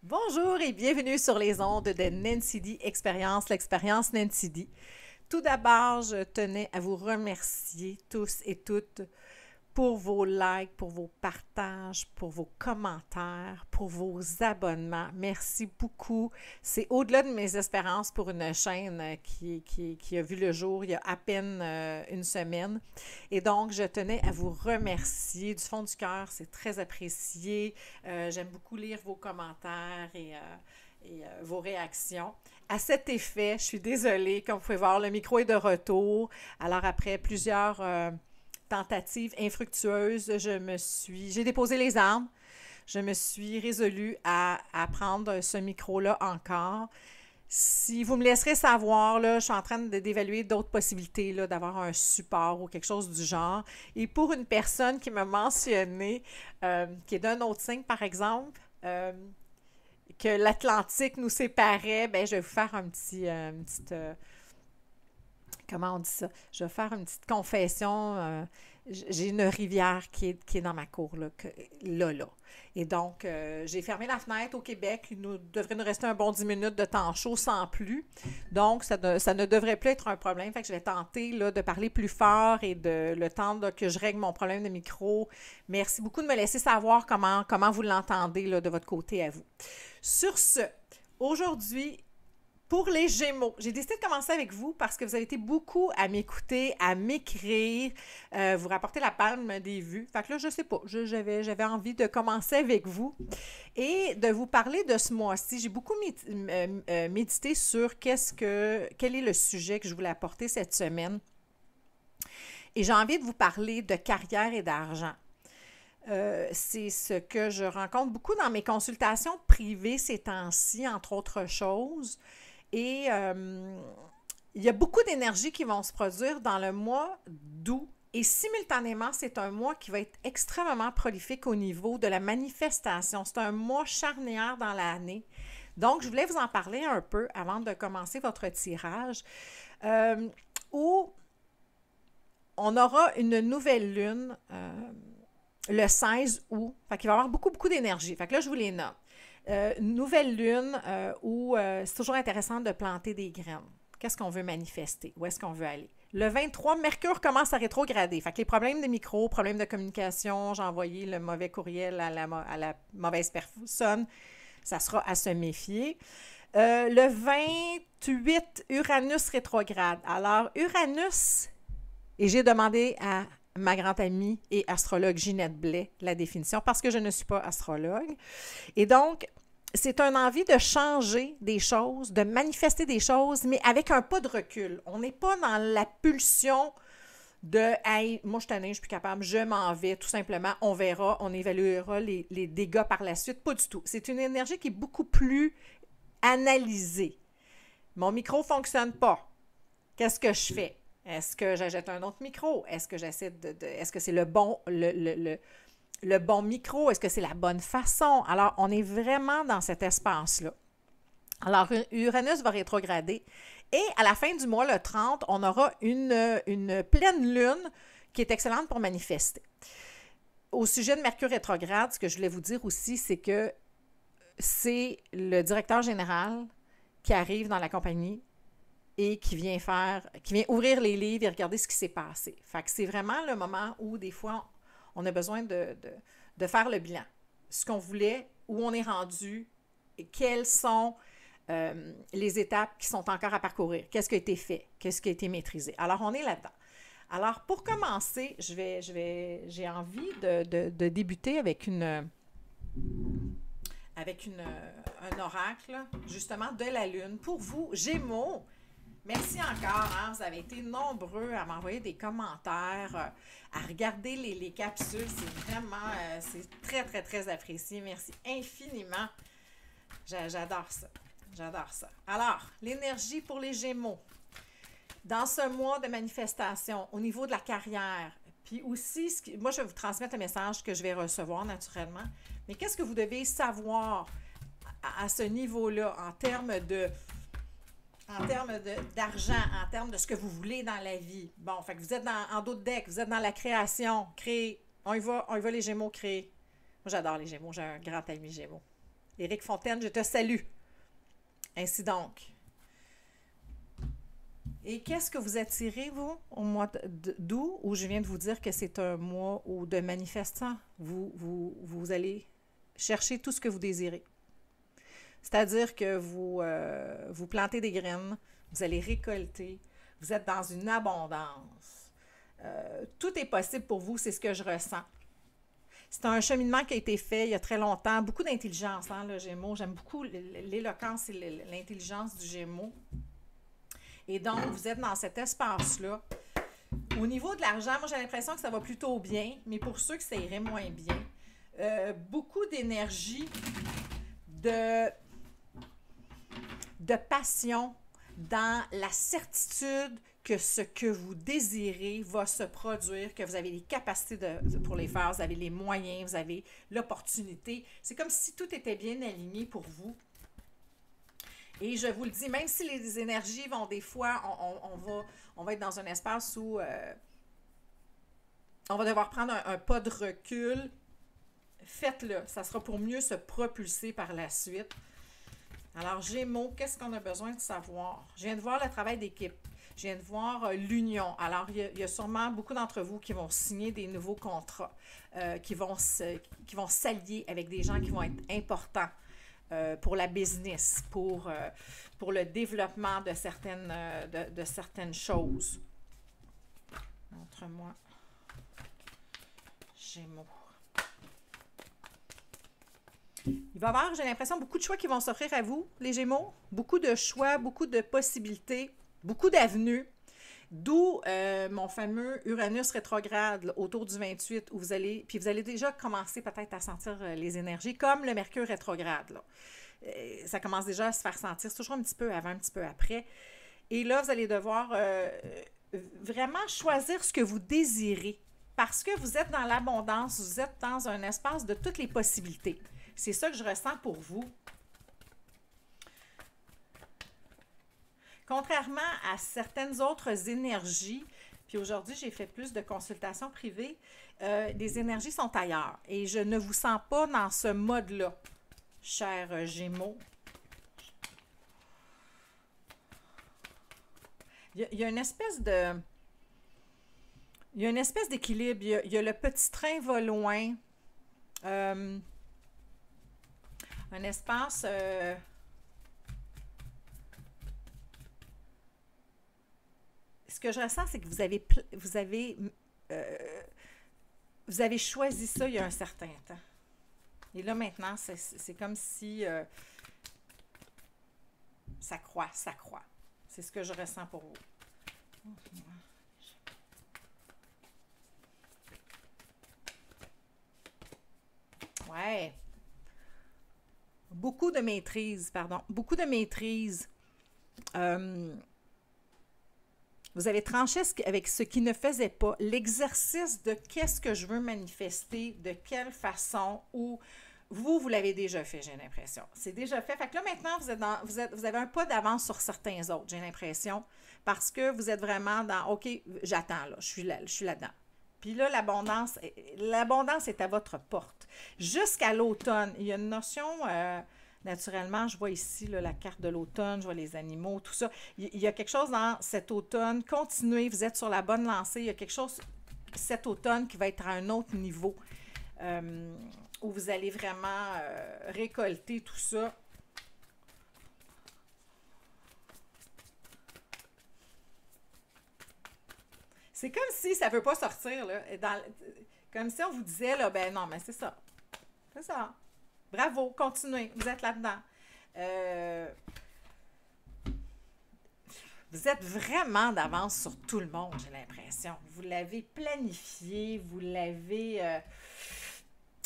Bonjour et bienvenue sur les ondes de Nancy D Expérience, l'expérience Nancy D. Tout d'abord, je tenais à vous remercier tous et toutes pour vos likes, pour vos partages, pour vos commentaires, pour vos abonnements. Merci beaucoup. C'est au-delà de mes espérances pour une chaîne qui a vu le jour il y a à peine une semaine. Et donc, je tenais à vous remercier du fond du cœur. C'est très apprécié. J'aime beaucoup lire vos commentaires et vos réactions. À cet effet, je suis désolée, comme vous pouvez voir, le micro est de retour. Alors, après plusieurs tentative infructueuse, j'ai déposé les armes. Je me suis résolue à prendre ce micro-là encore. Si vous me laisserez savoir, là, je suis en train d'évaluer d'autres possibilités, là, d'avoir un support ou quelque chose du genre. Et pour une personne qui m'a mentionné, qui est d'un autre signe, par exemple, que l'Atlantique nous séparait, ben, je vais vous faire une petite, comment on dit ça? Je vais faire une petite confession. J'ai une rivière qui est dans ma cour, là. Et donc, j'ai fermé la fenêtre au Québec. Il devrait nous rester un bon 10 minutes de temps chaud sans plus. Donc, ça ne devrait plus être un problème. Fait que je vais tenter là, de parler plus fort et le temps là, que je règle mon problème de micro. Merci beaucoup de me laisser savoir comment vous l'entendez là, de votre côté à vous. Sur ce, aujourd'hui, pour les Gémeaux, j'ai décidé de commencer avec vous parce que vous avez été beaucoup à m'écouter, à m'écrire, vous rapporter la palme des vues. Fait que là, je sais pas, j'avais envie de commencer avec vous et de vous parler de ce mois-ci. J'ai beaucoup médité sur quel est le sujet que je voulais apporter cette semaine. Et j'ai envie de vous parler de carrière et d'argent. C'est ce que je rencontre beaucoup dans mes consultations privées ces temps-ci, entre autres choses. Et il y a beaucoup d'énergie qui vont se produire dans le mois d'août. Et simultanément, c'est un mois qui va être extrêmement prolifique au niveau de la manifestation. C'est un mois charnière dans l'année. Donc, je voulais vous en parler un peu avant de commencer votre tirage, où on aura une nouvelle lune le 16 août. Fait qu'il va y avoir beaucoup, beaucoup d'énergie. Fait que là, je vous les nomme. Nouvelle lune où c'est toujours intéressant de planter des graines. Qu'est-ce qu'on veut manifester? Où est-ce qu'on veut aller? Le 23, Mercure commence à rétrograder. Fait que les problèmes de micro, problèmes de communication, j'ai envoyé le mauvais courriel à la mauvaise personne, ça sera à se méfier. Le 28, Uranus rétrograde. Alors, Uranus, et j'ai demandé à ma grande amie et astrologue Ginette Blais la définition parce que je ne suis pas astrologue. Et donc, c'est une envie de changer des choses, de manifester des choses, mais avec un pas de recul. On n'est pas dans la pulsion de « Hey, moi je suis tannée, je suis plus capable, je m'en vais, tout simplement, on verra, on évaluera les dégâts par la suite ». Pas du tout. C'est une énergie qui est beaucoup plus analysée. Mon micro ne fonctionne pas. Qu'est-ce que je fais? Est-ce que j'achète un autre micro? Est-ce que j'essaie est-ce que c'est le bon micro? Est-ce que c'est la bonne façon? Alors, on est vraiment dans cet espace-là. Alors, Uranus va rétrograder. Et à la fin du mois, le 30, on aura une pleine lune qui est excellente pour manifester. Au sujet de Mercure rétrograde, ce que je voulais vous dire aussi, c'est que c'est le directeur général qui arrive dans la compagnie et qui vient ouvrir les livres et regarder ce qui s'est passé. Fait que c'est vraiment le moment où, des fois, on a besoin de faire le bilan. Ce qu'on voulait, où on est rendu, et quelles sont les étapes qui sont encore à parcourir. Qu'est-ce qui a été fait? Qu'est-ce qui a été maîtrisé? Alors, on est là-dedans. Alors, pour commencer, j'ai envie de débuter avec un oracle, justement, de la Lune. Pour vous, Gémeaux, merci encore, hein? Vous avez été nombreux à m'envoyer des commentaires, à regarder les capsules. C'est vraiment, c'est très, très, très apprécié. Merci infiniment. J'adore ça. J'adore ça. Alors, l'énergie pour les Gémeaux. Dans ce mois de manifestation, au niveau de la carrière, puis aussi, moi, je vais vous transmettre un message que je vais recevoir naturellement, mais qu'est-ce que vous devez savoir à ce niveau-là en termes d'argent, en termes de ce que vous voulez dans la vie. Bon, fait que vous êtes en dos de deck, vous êtes dans la création, créer. On y va les Gémeaux, créer. Moi, j'adore les Gémeaux, j'ai un grand ami Gémeaux. Éric Fontaine, je te salue. Ainsi donc. Et qu'est-ce que vous attirez, vous, au mois d'août, où je viens de vous dire que c'est un mois de manifestants? Vous allez chercher tout ce que vous désirez. C'est-à-dire que vous plantez des graines, vous allez récolter, vous êtes dans une abondance. Tout est possible pour vous, c'est ce que je ressens. C'est un cheminement qui a été fait il y a très longtemps, beaucoup d'intelligence, hein, le Gémeaux. J'aime beaucoup l'éloquence et l'intelligence du Gémeaux. Et donc, vous êtes dans cet espace-là. Au niveau de l'argent, moi, j'ai l'impression que ça va plutôt bien, mais pour ceux que ça irait moins bien, beaucoup d'énergie, de passion dans la certitude que ce que vous désirez va se produire, que vous avez les capacités pour les faire, vous avez les moyens, vous avez l'opportunité. C'est comme si tout était bien aligné pour vous. Et je vous le dis, même si les énergies vont des fois, on va être dans un espace où on va devoir prendre un pas de recul, faites-le. Ça sera pour mieux se propulser par la suite. Alors, Gémeaux, qu'est-ce qu'on a besoin de savoir? Je viens de voir le travail d'équipe. Je viens de voir l'union. Alors, il y a sûrement beaucoup d'entre vous qui vont signer des nouveaux contrats, qui vont s'allier avec des gens qui vont être importants pour la business, pour le développement de certaines choses. Montre-moi. Gémeaux. Il va y avoir, j'ai l'impression, beaucoup de choix qui vont s'offrir à vous, les Gémeaux. Beaucoup de choix, beaucoup de possibilités, beaucoup d'avenues. D'où mon fameux Uranus rétrograde là, autour du 28, où vous allez déjà commencer peut-être à sentir les énergies, comme le Mercure rétrograde. Là. Ça commence déjà à se faire sentir, c'est toujours un petit peu avant, un petit peu après. Et là, vous allez devoir vraiment choisir ce que vous désirez, parce que vous êtes dans l'abondance, vous êtes dans un espace de toutes les possibilités. C'est ça que je ressens pour vous. Contrairement à certaines autres énergies, puis aujourd'hui, j'ai fait plus de consultations privées, les énergies sont ailleurs. Et je ne vous sens pas dans ce mode-là, chers Gémeaux. Il y a une espèce de... Il y a une espèce d'équilibre. Il y a le petit train va loin. Un espace... ce que je ressens, c'est que vous avez choisi ça il y a un certain temps. Et là, maintenant, c'est comme si ça croît. C'est ce que je ressens pour vous. Ouais. Beaucoup de maîtrise. Vous avez tranché avec ce qui ne faisait pas. L'exercice de qu'est-ce que je veux manifester, de quelle façon, ou vous l'avez déjà fait, j'ai l'impression. C'est déjà fait. Fait que là, maintenant, vous avez un pas d'avance sur certains autres, j'ai l'impression, parce que vous êtes vraiment dans, OK, j'attends, là, je suis là-dedans. Puis là, l'abondance est à votre porte. Jusqu'à l'automne, il y a une notion... naturellement, je vois ici là, la carte de l'automne, je vois les animaux, tout ça. Il y a quelque chose dans cet automne. Continuez, vous êtes sur la bonne lancée. Il y a quelque chose cet automne qui va être à un autre niveau où vous allez vraiment récolter tout ça. C'est comme si ça ne veut pas sortir, là. Comme si on vous disait, là, ben non, mais c'est ça. C'est ça. Bravo, continuez, vous êtes là-dedans. Vous êtes vraiment d'avance sur tout le monde, j'ai l'impression. Vous l'avez planifié, vous l'avez...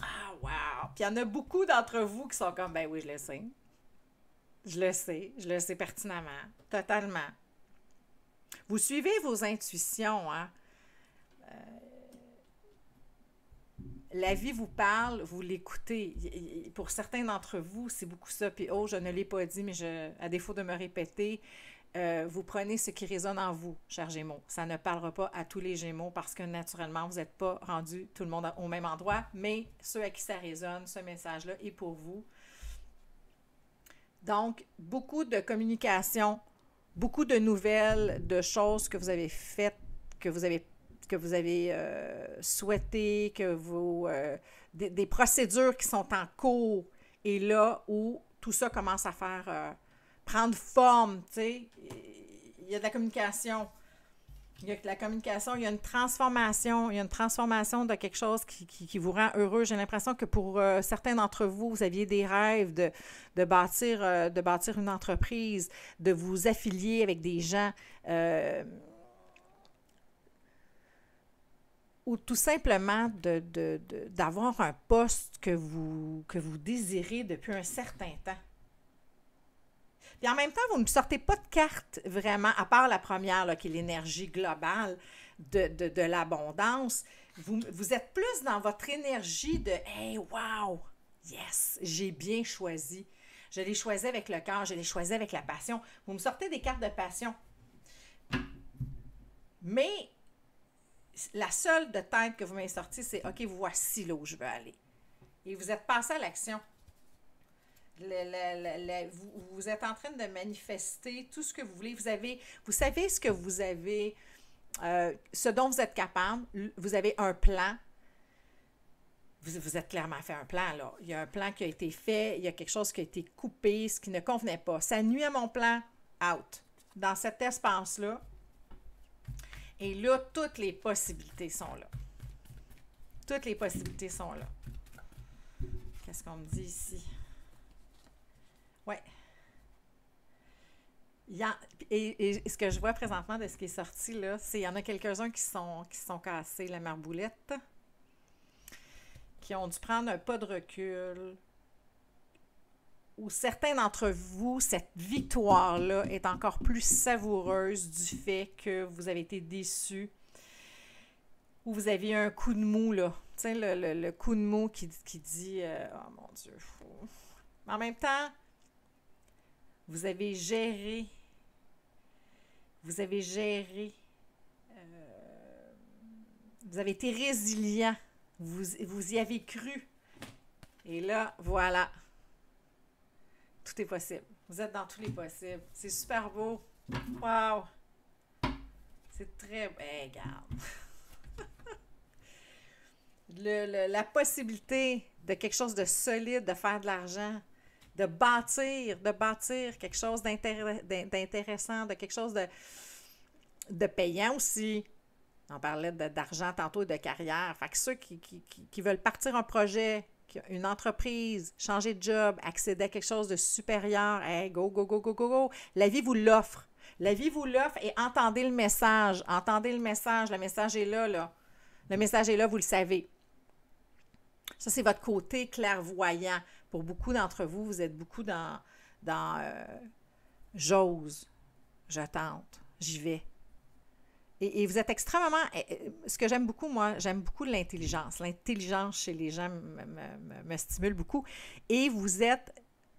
Ah, wow! Puis il y en a beaucoup d'entre vous qui sont comme, ben oui, je le sais. Je le sais pertinemment, totalement. Vous suivez vos intuitions, hein? La vie vous parle, vous l'écoutez. Pour certains d'entre vous, c'est beaucoup ça. Puis, oh, je ne l'ai pas dit, mais à défaut de me répéter, vous prenez ce qui résonne en vous, chers Gémeaux. Ça ne parlera pas à tous les Gémeaux parce que naturellement, vous n'êtes pas rendus tout le monde au même endroit, mais ceux à qui ça résonne, ce message-là est pour vous. Donc, beaucoup de communication, beaucoup de nouvelles, de choses que vous avez faites, que vous avez souhaité, des procédures qui sont en cours, et là où tout ça commence à prendre forme, tu sais, il y a de la communication. Il y a de la communication, il y a une transformation de quelque chose qui vous rend heureux. J'ai l'impression que pour certains d'entre vous, vous aviez des rêves de bâtir une entreprise, de vous affilier avec des gens, ou tout simplement d'avoir un poste que vous désirez depuis un certain temps. Puis en même temps, vous ne sortez pas de carte vraiment, à part la première, là, qui est l'énergie globale de l'abondance. Vous êtes plus dans votre énergie de « Hey, wow! Yes! J'ai bien choisi. Je l'ai choisi avec le cœur, je l'ai choisi avec la passion. » Vous me sortez des cartes de passion. Mais la seule de tête que vous m'avez sortie, c'est « OK, voici là où je veux aller. » Et vous êtes passé à l'action. Vous êtes en train de manifester tout ce que vous voulez. Vous savez ce que vous avez, ce dont vous êtes capable. Vous avez un plan. Vous êtes clairement fait un plan, là. Il y a un plan qui a été fait, il y a quelque chose qui a été coupé, ce qui ne convenait pas. Ça nuit à mon plan, out. Dans cet espace-là. Et là, toutes les possibilités sont là. Toutes les possibilités sont là. Qu'est-ce qu'on me dit ici? Ouais. Et ce que je vois présentement de ce qui est sorti, là, c'est qu'il y en a quelques-uns qui sont cassés, la marboulette, qui ont dû prendre un pas de recul, ou certains d'entre vous, cette victoire-là est encore plus savoureuse du fait que vous avez été déçus, ou vous avez un coup de mou, là. Tu sais, le coup de mou qui dit oh mon Dieu, fou. Mais en même temps, vous avez géré, vous avez été résilient, vous y avez cru. Et là, voilà, tout est possible. Vous êtes dans tous les possibles. C'est super beau. Wow! C'est très... Ben, regarde. La possibilité de quelque chose de solide, de faire de l'argent, de bâtir quelque chose d'intéressant, de quelque chose de payant aussi. On parlait d'argent tantôt et de carrière. Fait que ceux qui veulent partir un projet, une entreprise, changer de job, accéder à quelque chose de supérieur, hey, go, go, go, go, go, go. La vie vous l'offre. La vie vous l'offre et entendez le message. Entendez le message. Le message est là, là. Le message est là, vous le savez. Ça, c'est votre côté clairvoyant. Pour beaucoup d'entre vous, vous êtes beaucoup dans j'ose, je tente, j'y vais. Et vous êtes extrêmement... Ce que j'aime beaucoup, moi, j'aime beaucoup l'intelligence. L'intelligence chez les gens me stimule beaucoup. Et vous êtes...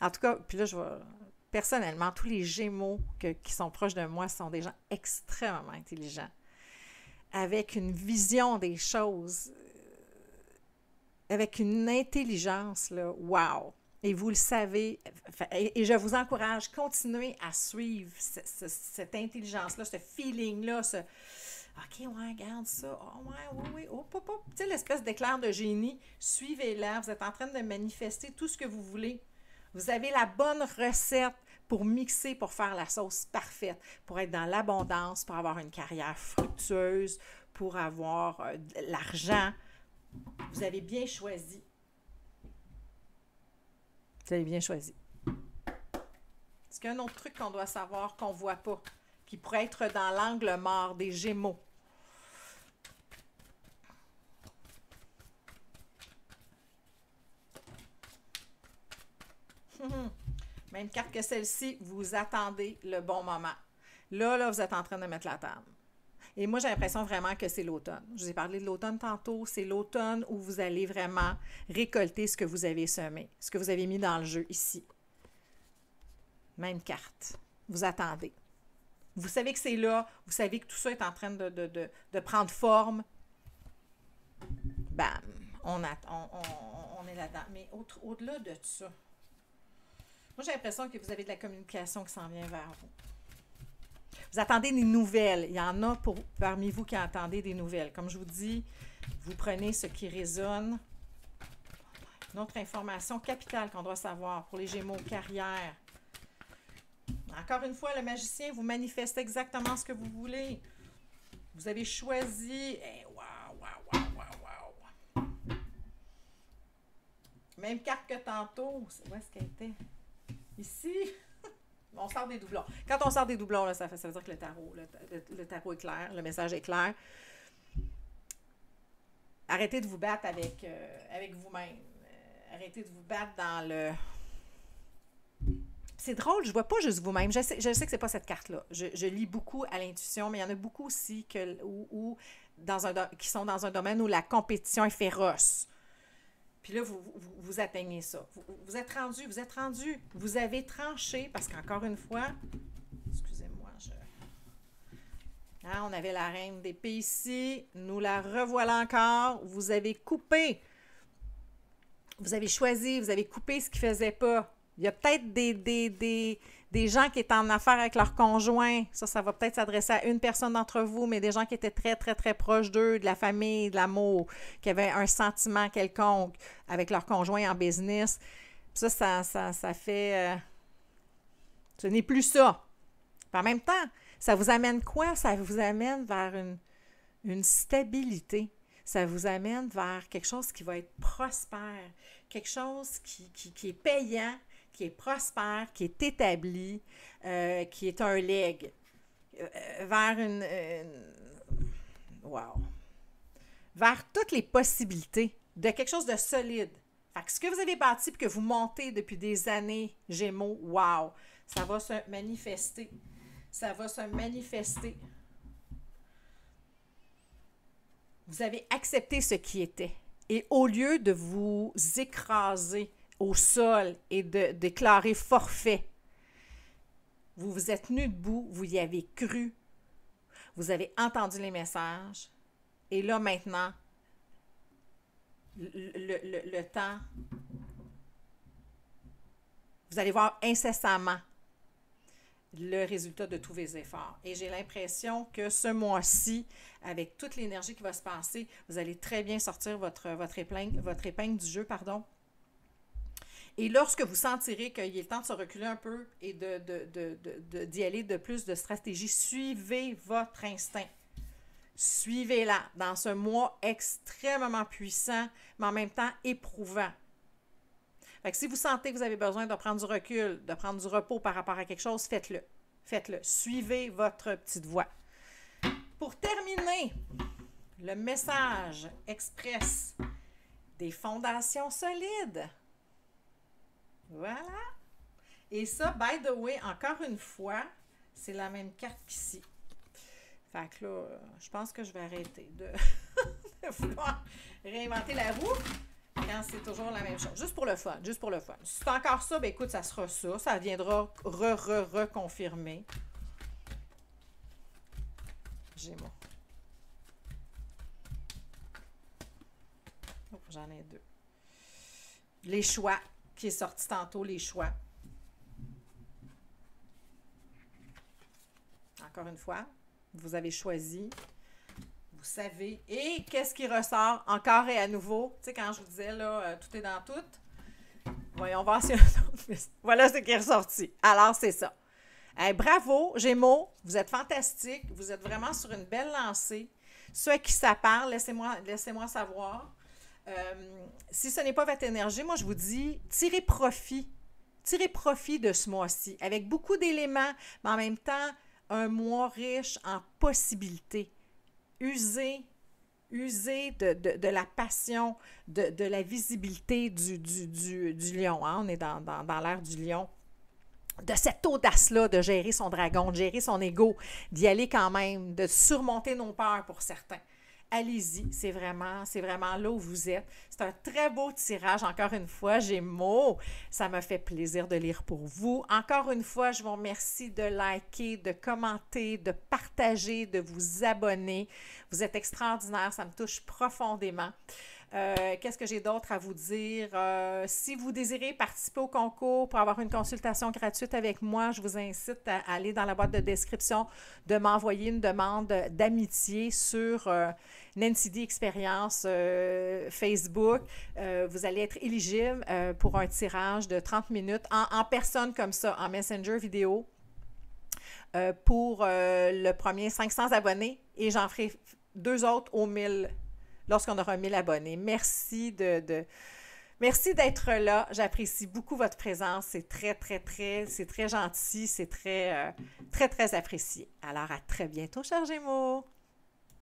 En tout cas, puis là, personnellement, tous les Gémeaux qui sont proches de moi sont des gens extrêmement intelligents, avec une vision des choses, avec une intelligence, là, wow! Et vous le savez, et je vous encourage, continuez à suivre cette intelligence-là, ce feeling-là, OK, ouais, regarde ça, oh, ouais, oui, hop, hop, hop. Tu sais, l'espèce d'éclair de génie, suivez-la, vous êtes en train de manifester tout ce que vous voulez. Vous avez la bonne recette pour mixer, pour faire la sauce parfaite, pour être dans l'abondance, pour avoir une carrière fructueuse, pour avoir l'argent. Vous avez bien choisi. Vous avez bien choisi. Est-ce qu'il y a un autre truc qu'on doit savoir, qu'on ne voit pas, qui pourrait être dans l'angle mort des Gémeaux? Même carte que celle-ci, vous attendez le bon moment. Là, vous êtes en train de mettre la table. Et moi, j'ai l'impression vraiment que c'est l'automne. Je vous ai parlé de l'automne tantôt. C'est l'automne où vous allez vraiment récolter ce que vous avez semé, ce que vous avez mis dans le jeu ici. Même carte. Vous attendez. Vous savez que c'est là. Vous savez que tout ça est en train de prendre forme. Bam! On est là-dedans. Mais au-delà de ça, Moi, j'ai l'impression que vous avez de la communication qui s'en vient vers vous. Vous attendez des nouvelles. Il y en a parmi vous qui attendez des nouvelles. Comme je vous dis, vous prenez ce qui résonne. Une autre information capitale qu'on doit savoir pour les Gémeaux, carrière. Encore une fois, le magicien vous manifeste exactement ce que vous voulez. Vous avez choisi. Hey, wow. Même carte que tantôt. Où est-ce qu'elle était? Ici. On sort des doublons. Quand on sort des doublons, là, ça veut dire que le tarot est clair, le message est clair. Arrêtez de vous battre avec vous-même. Arrêtez de vous battre dans le... C'est drôle, je vois pas juste vous-même. Je sais que c'est pas cette carte-là. Je lis beaucoup à l'intuition, mais il y en a beaucoup aussi qui sont dans un domaine où la compétition est féroce. Puis là, vous atteignez ça. Vous êtes rendu. Vous avez tranché, parce qu'encore une fois, excusez-moi, on avait la reine d'épée ici. Nous la revoilà encore. Vous avez coupé. Vous avez choisi. Vous avez coupé ce qui ne faisait pas. Il y a peut-être des gens qui étaient en affaire avec leur conjoint. Ça va peut-être s'adresser à une personne d'entre vous, mais des gens qui étaient très, très, très proches d'eux, de la famille, de l'amour, qui avaient un sentiment quelconque avec leur conjoint en business. Ça fait... ce n'est plus ça. Puis en même temps, ça vous amène quoi? Ça vous amène vers une stabilité. Ça vous amène vers quelque chose qui va être prospère, quelque chose qui est payant, qui est prospère, qui est établi, qui est un legs, vers vers toutes les possibilités de quelque chose de solide. Fait que ce que vous avez bâti et que vous montez depuis des années, Gémeaux, wow, ça va se manifester. Ça va se manifester. Vous avez accepté ce qui était. Et au lieu de vous écraser au sol et de déclarer forfait, vous vous êtes tenu debout, vous y avez cru, vous avez entendu les messages, et là maintenant, le temps, vous allez voir incessamment le résultat de tous vos efforts. Et j'ai l'impression que ce mois-ci, avec toute l'énergie qui va se passer, vous allez très bien sortir votre épingle du jeu, pardon. Et lorsque vous sentirez qu'il est le temps de se reculer un peu et d'y aller de plus de stratégie, suivez votre instinct. Suivez-la dans ce mois extrêmement puissant, mais en même temps éprouvant. Fait que si vous sentez que vous avez besoin de prendre du recul, de prendre du repos par rapport à quelque chose, faites-le. Faites-le. Suivez votre petite voix. Pour terminer, le message express des fondations solides. Voilà. Et ça, by the way, encore une fois, c'est la même carte qu'ici. Fait que là, je pense que je vais arrêter de vouloir réinventer la roue quand c'est toujours la même chose. Juste pour le fun, juste pour le fun. Si c'est encore ça, ben écoute, ça sera ça. Ça viendra reconfirmer. Gémeaux. Oh, j'en ai deux. Les choix, qui est sorti tantôt, les choix. Encore une fois, vous avez choisi, vous savez. Et qu'est-ce qui ressort encore et à nouveau? Tu sais, quand je vous disais, là, tout est dans tout. Voyons voir si... Voilà ce qui est ressorti. Alors, c'est ça. Bravo, Gémeaux, vous êtes fantastiques. Vous êtes vraiment sur une belle lancée. Ceux à qui ça parle, laissez-moi savoir. Si ce n'est pas votre énergie, moi, je vous dis, tirez profit de ce mois-ci, avec beaucoup d'éléments, mais en même temps, un mois riche en possibilités. Usez de la passion, de la visibilité du lion. Hein? On est dans l'ère du lion. De cette audace-là de gérer son dragon, de gérer son ego, d'y aller quand même, de surmonter nos peurs pour certains. Allez-y, c'est vraiment là où vous êtes. C'est un très beau tirage, encore une fois, Gémeaux. Ça me fait plaisir de lire pour vous. Encore une fois, je vous remercie de liker, de commenter, de partager, de vous abonner. Vous êtes extraordinaires, ça me touche profondément. Qu'est-ce que j'ai d'autre à vous dire? Si vous désirez participer au concours pour avoir une consultation gratuite avec moi, je vous incite à aller dans la boîte de description, de m'envoyer une demande d'amitié sur Nancy D Expérience Facebook. Vous allez être éligible pour un tirage de 30 minutes en personne comme ça, en Messenger vidéo, pour le premier 500 abonnés et j'en ferai 2 autres au 1000 lorsqu'on aura 1000 abonnés. Merci merci d'être là. J'apprécie beaucoup votre présence. C'est c'est très gentil. C'est très apprécié. Alors, à très bientôt, chers Gémeaux.